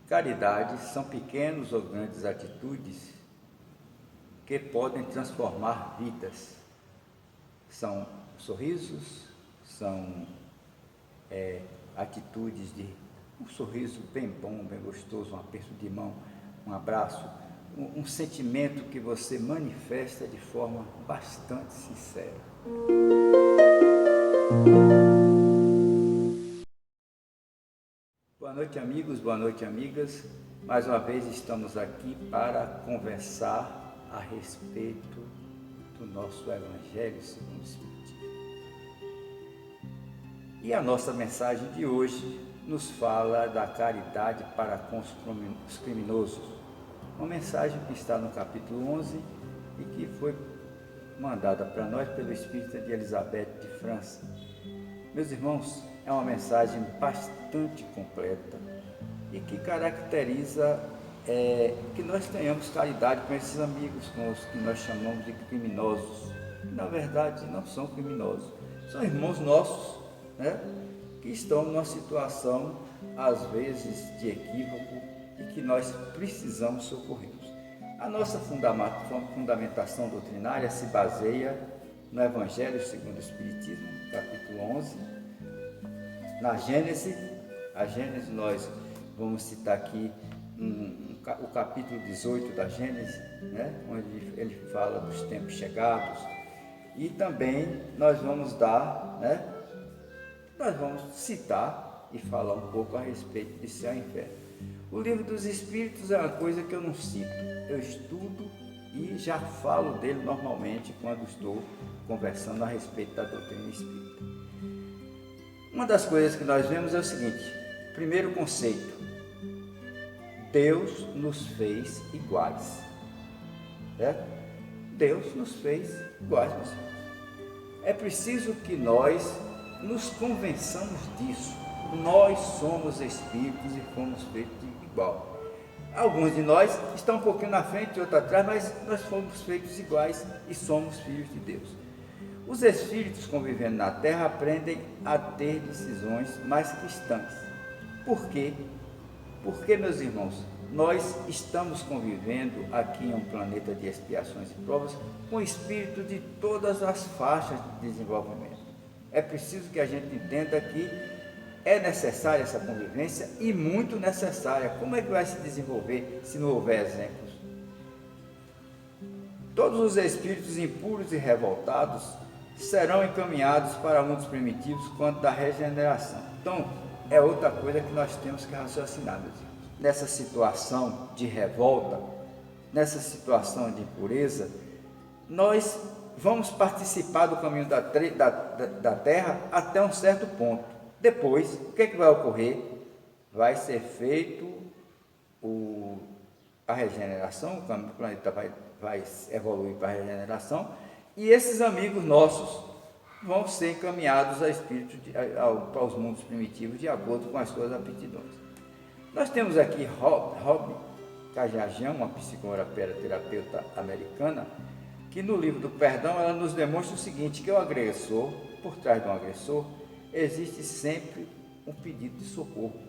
Caridade são pequenas ou grandes atitudes que podem transformar vidas. São sorrisos, são atitudes de um sorriso bem bom, bem gostoso, um aperto de mão, um abraço, um sentimento que você manifesta de forma bastante sincera. Boa noite, amigos, boa noite, amigas. Mais uma vez estamos aqui para conversar a respeito do nosso Evangelho segundo o Espiritismo. E a nossa mensagem de hoje nos fala da caridade para com os criminosos. Uma mensagem que está no capítulo 11 e que foi mandada para nós pelo Espírito de Elizabeth de França. Meus irmãos, é uma mensagem bastante completa e que caracteriza que nós tenhamos caridade com esses amigos, com os que nós chamamos de criminosos. Na verdade, não são criminosos, são irmãos nossos, né, que estão numa situação, às vezes, de equívoco e que nós precisamos socorrê-los. A nossa fundamentação doutrinária se baseia no Evangelho segundo o Espiritismo, capítulo 11, na Gênese. A Gênese, nós vamos citar aqui o capítulo 18 da Gênese, né, onde ele fala dos tempos chegados, e também nós vamos citar e falar um pouco a respeito de céu e inferno. O Livro dos Espíritos é uma coisa que eu não cito, eu estudo e já falo dele normalmente quando estou conversando a respeito da doutrina espírita. Uma das coisas que nós vemos é o seguinte: primeiro conceito, Deus nos fez iguais, certo? Deus nos fez iguais, meus irmãos. É preciso que nós nos convençamos disso. Nós somos espíritos e fomos feitos igual. Alguns de nós estão um pouquinho na frente e outros atrás, mas nós fomos feitos iguais e somos filhos de Deus. Os espíritos convivendo na Terra aprendem a ter decisões mais cristãs. Por quê? Porque, meus irmãos, nós estamos convivendo aqui em um planeta de expiações e provas com espírito de todas as faixas de desenvolvimento. É preciso que a gente entenda que é necessária essa convivência e muito necessária. Como é que vai se desenvolver se não houver exemplos? Todos os espíritos impuros e revoltados serão encaminhados para mundos primitivos quanto da regeneração. Então, é outra coisa que nós temos que raciocinar, meus irmãos. Nessa situação de revolta, nessa situação de impureza, nós vamos participar do caminho da Terra até um certo ponto. Depois, o que é que vai ocorrer? Vai ser feito a regeneração, o planeta vai evoluir para a regeneração, e esses amigos nossos vão ser encaminhados para os mundos primitivos de acordo com as suas aptidões. Nós temos aqui Rob Kajajian, uma psicoterapeuta americana, que no livro do Perdão ela nos demonstra o seguinte, que o agressor, por trás de um agressor, existe sempre um pedido de socorro.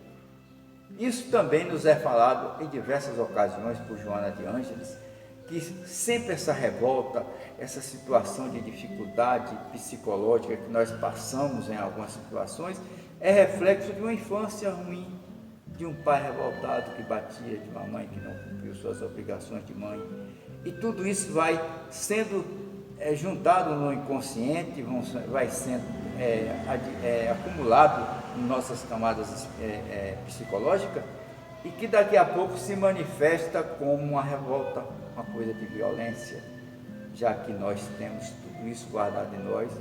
Isso também nos é falado em diversas ocasiões por Joana de Ângeles, que sempre essa revolta, essa situação de dificuldade psicológica que nós passamos em algumas situações, é reflexo de uma infância ruim, de um pai revoltado que batia, de uma mãe que não cumpriu suas obrigações de mãe. E tudo isso vai sendo juntado no inconsciente, vai sendo acumulado em nossas camadas psicológicas, e que daqui a pouco se manifesta como uma revolta, uma coisa de violência, já que nós temos tudo isso guardado em nós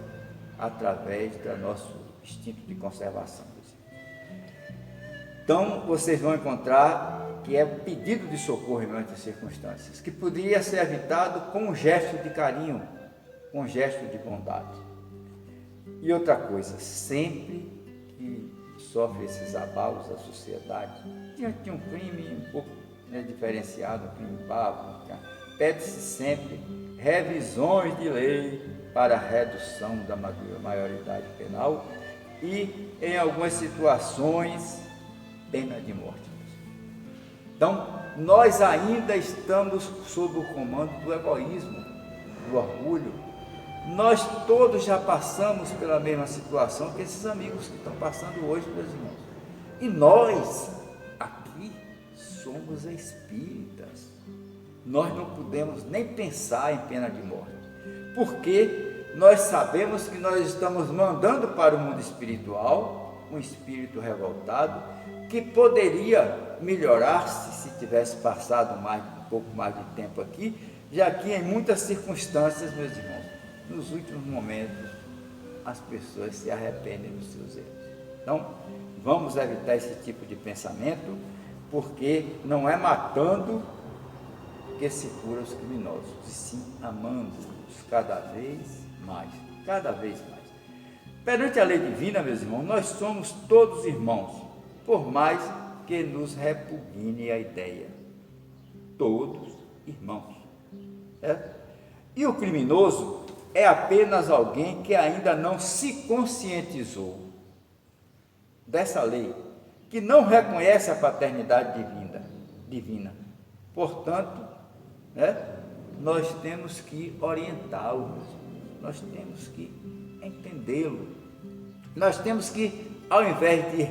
através do nosso instinto de conservação. Então, vocês vão encontrar que é pedido de socorro em muitas circunstâncias, que poderia ser evitado com um gesto de carinho, com um gesto de bondade. E outra coisa, sempre que sofre esses abalos da sociedade, diante de um crime um pouco diferenciado, um crime bárbaro, pede-se sempre revisões de lei para a redução da maioridade penal e, em algumas situações, pena de morte. Então, nós ainda estamos sob o comando do egoísmo, do orgulho. Nós todos já passamos pela mesma situação que esses amigos que estão passando hoje, meus irmãos. E nós, aqui, somos espíritas. Nós não podemos nem pensar em pena de morte, porque nós sabemos que nós estamos mandando para o mundo espiritual um espírito revoltado, que poderia melhorar-se se tivesse passado um pouco mais de tempo aqui, já que em muitas circunstâncias, meus irmãos, nos últimos momentos, as pessoas se arrependem dos seus erros. Então, vamos evitar esse tipo de pensamento, porque não é matando que se cura os criminosos, e sim amando-os cada vez mais, cada vez mais. Perante a lei divina, meus irmãos, nós somos todos irmãos, por mais que nos repugne a ideia. Todos irmãos. E o criminoso é apenas alguém que ainda não se conscientizou dessa lei, que não reconhece a paternidade divina. Portanto, nós temos que orientá-lo, nós temos que entendê-lo, nós temos que, ao invés de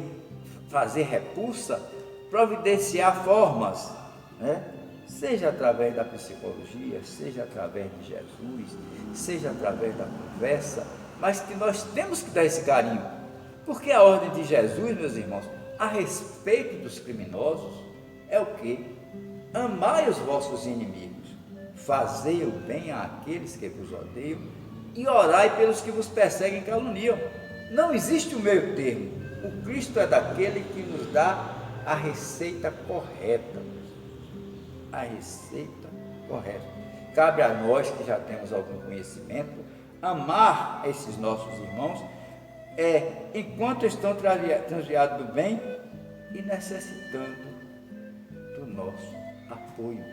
fazer repulsa, providenciar formas, seja através da psicologia, seja através de Jesus, seja através da conversa, mas que nós temos que dar esse carinho, porque a ordem de Jesus, meus irmãos, a respeito dos criminosos, é o quê? Amai os vossos inimigos, fazei o bem àqueles que vos odeiam e orai pelos que vos perseguem e caluniam. Não existe o meio termo. O Cristo é daquele que nos dá a receita correta. A receita correta. Cabe a nós que já temos algum conhecimento, amar esses nossos irmãos, enquanto estão transviados do bem e necessitando do nosso apoio.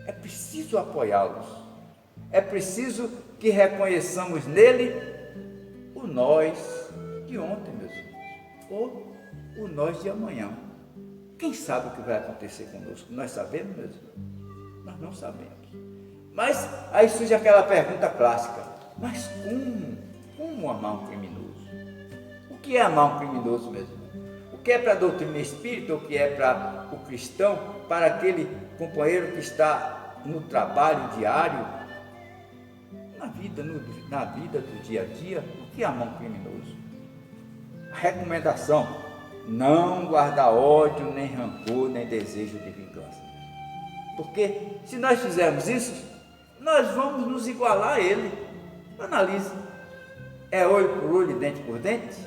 É preciso apoiá-los. É preciso que reconheçamos nele o nós de ontem, meus irmãos, ou o nós de amanhã. Quem sabe o que vai acontecer conosco? Nós sabemos, meus irmãos? Nós não sabemos. Mas aí surge aquela pergunta clássica: mas como amar um criminoso? O que é amar um criminoso, meus irmãos? O que é para a doutrina espírita, o que é para o cristão, para aquele companheiro que está no trabalho diário, na vida do dia a dia? O que é amar um criminoso? A recomendação: não guardar ódio, nem rancor, nem desejo de vingança. Porque se nós fizermos isso, nós vamos nos igualar a ele. Analise. É olho por olho e dente por dente?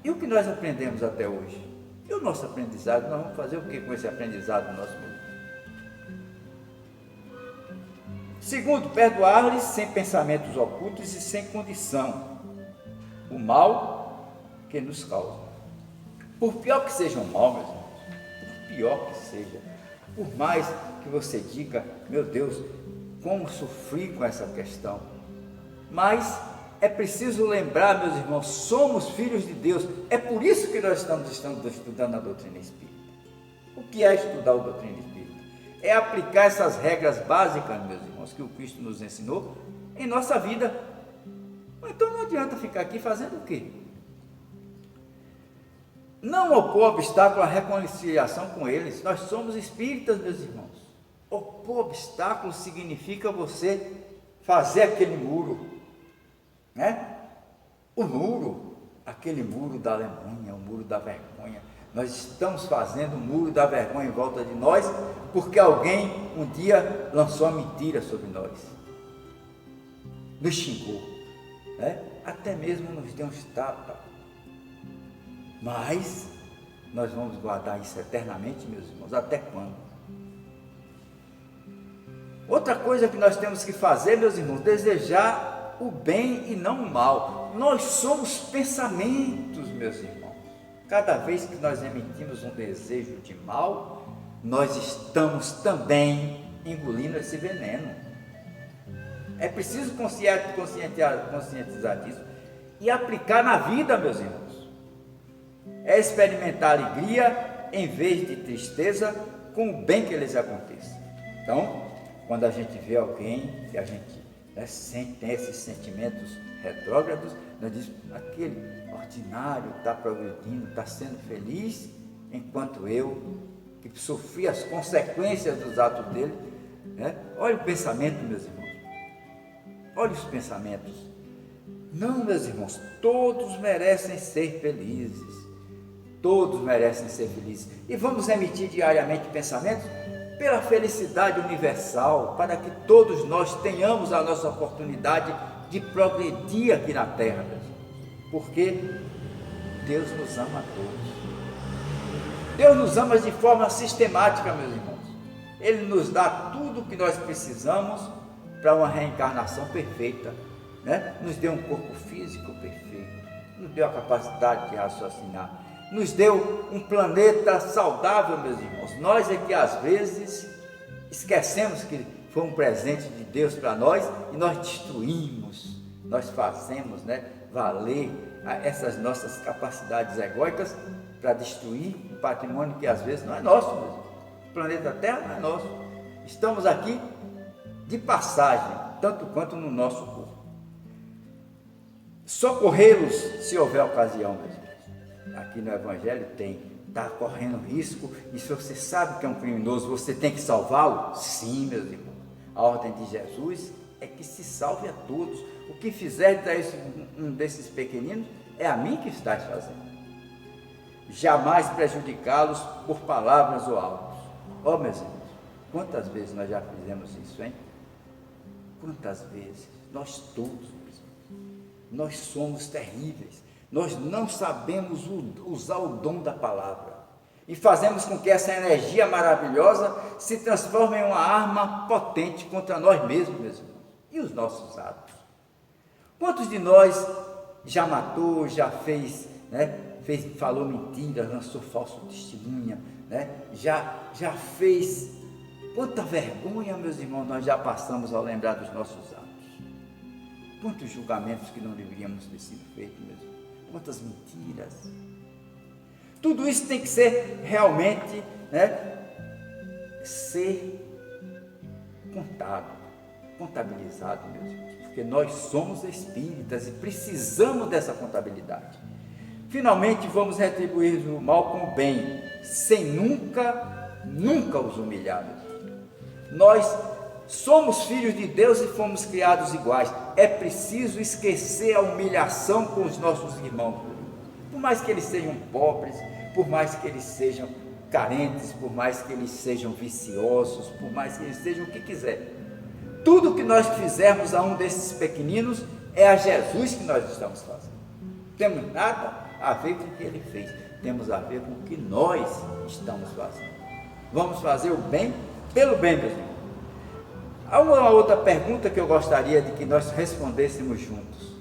E o que nós aprendemos até hoje? E o nosso aprendizado? Nós vamos fazer o que com esse aprendizado nosso? Segundo, perdoar-lhes sem pensamentos ocultos e sem condição o mal que nos causa. Por pior que seja o mal, meus irmãos, por pior que seja, por mais que você diga: meu Deus, como sofri com essa questão, mas é preciso lembrar, meus irmãos, somos filhos de Deus. É por isso que nós estamos estudando a doutrina espírita. O que é estudar a doutrina espírita? É aplicar essas regras básicas, meus irmãos, que o Cristo nos ensinou em nossa vida. Então não adianta ficar aqui fazendo o quê? Não opor obstáculo à reconciliação com eles. Nós somos espíritas, meus irmãos. Opor obstáculo significa você fazer aquele muro, o muro, aquele muro da Alemanha, o muro da vergonha. Nós estamos fazendo o muro da vergonha em volta de nós, porque alguém um dia lançou uma mentira sobre nós, nos xingou, até mesmo nos deu uns tapas. Mas nós vamos guardar isso eternamente, meus irmãos, até quando? Outra coisa que nós temos que fazer, meus irmãos, desejar o bem e não o mal. Nós somos pensamentos, meus irmãos. Cada vez que nós emitimos um desejo de mal, nós estamos também engolindo esse veneno. É preciso conscientizar disso e aplicar na vida, meus irmãos. É experimentar alegria em vez de tristeza, com o bem que lhes aconteça. Então, quando a gente vê alguém que a gente tem esses sentimentos retrógrados, nós dizemos, aquele ordinário está progredindo, está sendo feliz, enquanto eu, que sofri as consequências dos atos dele, Olha o pensamento, meus irmãos. Olha os pensamentos. Não, meus irmãos, todos merecem ser felizes. Todos merecem ser felizes. E vamos emitir diariamente pensamentos pela felicidade universal, para que todos nós tenhamos a nossa oportunidade de progredir aqui na Terra, meus irmãos. Porque Deus nos ama a todos. Deus nos ama de forma sistemática, meus irmãos. Ele nos dá tudo o que nós precisamos para uma reencarnação perfeita, Nos deu um corpo físico perfeito, nos deu a capacidade de raciocinar, nos deu um planeta saudável, meus irmãos. Nós é que às vezes esquecemos que foi um presente de Deus para nós e nós destruímos, nós fazemos valer essas nossas capacidades egóicas para destruir um patrimônio que às vezes não é nosso mesmo. O planeta Terra não é nosso. Estamos aqui de passagem, tanto quanto no nosso corpo. Socorrê-los se houver ocasião, meus irmãos. Aqui no Evangelho está correndo risco, e se você sabe que é um criminoso, você tem que salvá-lo? Sim, meus irmãos. A ordem de Jesus é que se salve a todos. O que fizer um desses pequeninos, é a mim que estás fazendo. Jamais prejudicá-los por palavras ou autos. Meus irmãos, quantas vezes nós já fizemos isso, hein? Quantas vezes? Nós todos, nós somos terríveis. Nós não sabemos usar o dom da palavra. E fazemos com que essa energia maravilhosa se transforme em uma arma potente contra nós mesmos, meus irmãos. E os nossos atos? Quantos de nós já matou, já fez, falou mentira, lançou falso testemunha, já fez? Quanta vergonha, meus irmãos, nós já passamos ao lembrar dos nossos atos. Quantos julgamentos que não deveríamos ter sido feitos, meus irmãos. Quantas mentiras. Tudo isso tem que ser realmente, ser contabilizado, meus irmãos, porque nós somos espíritas e precisamos dessa contabilidade. Finalmente vamos retribuir o mal com o bem, sem nunca os humilhar. Nós somos filhos de Deus e fomos criados iguais. É preciso esquecer a humilhação com os nossos irmãos, por mais que eles sejam pobres, por mais que eles sejam carentes, por mais que eles sejam viciosos, por mais que eles sejam o que quiser. Tudo que nós fizermos a um desses pequeninos é a Jesus que nós estamos fazendo. Não temos nada a ver com o que ele fez, temos a ver com o que nós estamos fazendo. Vamos fazer o bem pelo bem, meus irmãos. Há uma outra pergunta que eu gostaria de que nós respondêssemos juntos.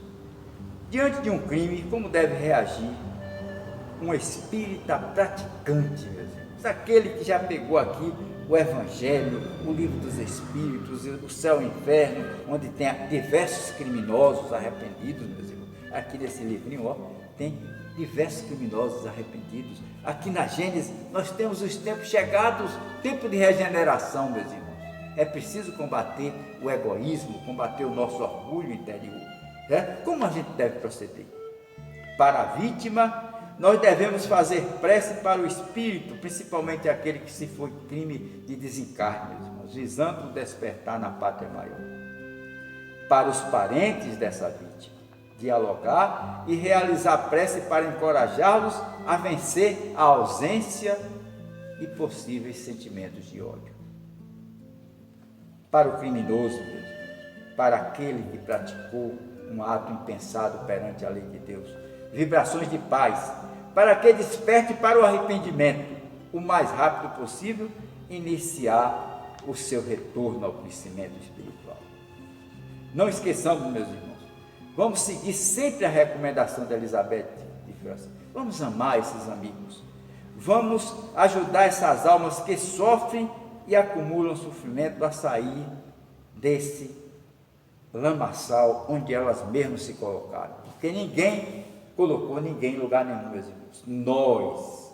Diante de um crime, como deve reagir um espírita praticante, meus irmãos? Aquele que já pegou aqui o Evangelho, o livro dos Espíritos, o céu e o inferno, onde tem diversos criminosos arrependidos, meus irmãos. Aqui nesse livrinho, tem diversos criminosos arrependidos. Aqui na Gênesis, nós temos os tempos chegados, tempo de regeneração, meus irmãos. É preciso combater o egoísmo, combater o nosso orgulho interior. Como a gente deve proceder? Para a vítima, nós devemos fazer prece para o espírito, principalmente aquele que se foi crime de desencarne, meus irmãos, visando o despertar na pátria maior. Para os parentes dessa vítima, dialogar e realizar prece para encorajá-los a vencer a ausência e possíveis sentimentos de ódio. Para o criminoso, Deus, para aquele que praticou um ato impensado perante a lei de Deus, vibrações de paz, para que desperte para o arrependimento, o mais rápido possível, iniciar o seu retorno ao crescimento espiritual. Não esqueçamos, meus irmãos, vamos seguir sempre a recomendação de Elizabeth de França. Vamos amar esses amigos, vamos ajudar essas almas que sofrem e acumulam sofrimento a sair desse lamaçal onde elas mesmas se colocaram, porque ninguém colocou ninguém em lugar nenhum, meus irmãos.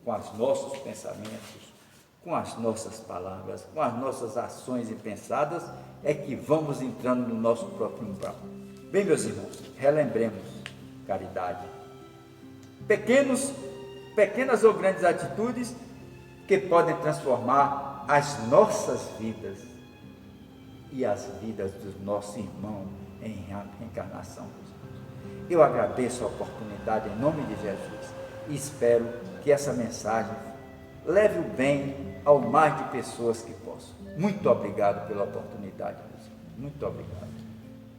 com os nossos pensamentos, com as nossas palavras, com as nossas ações impensadas, é que vamos entrando no nosso próprio umbral. Bem, meus irmãos, relembremos caridade. Pequenas ou grandes atitudes que podem transformar as nossas vidas e as vidas dos nossos irmãos em reencarnação. Eu agradeço a oportunidade em nome de Jesus e espero que essa mensagem leve o bem ao mais de pessoas que possam. Muito obrigado pela oportunidade, meus irmãos. Muito obrigado.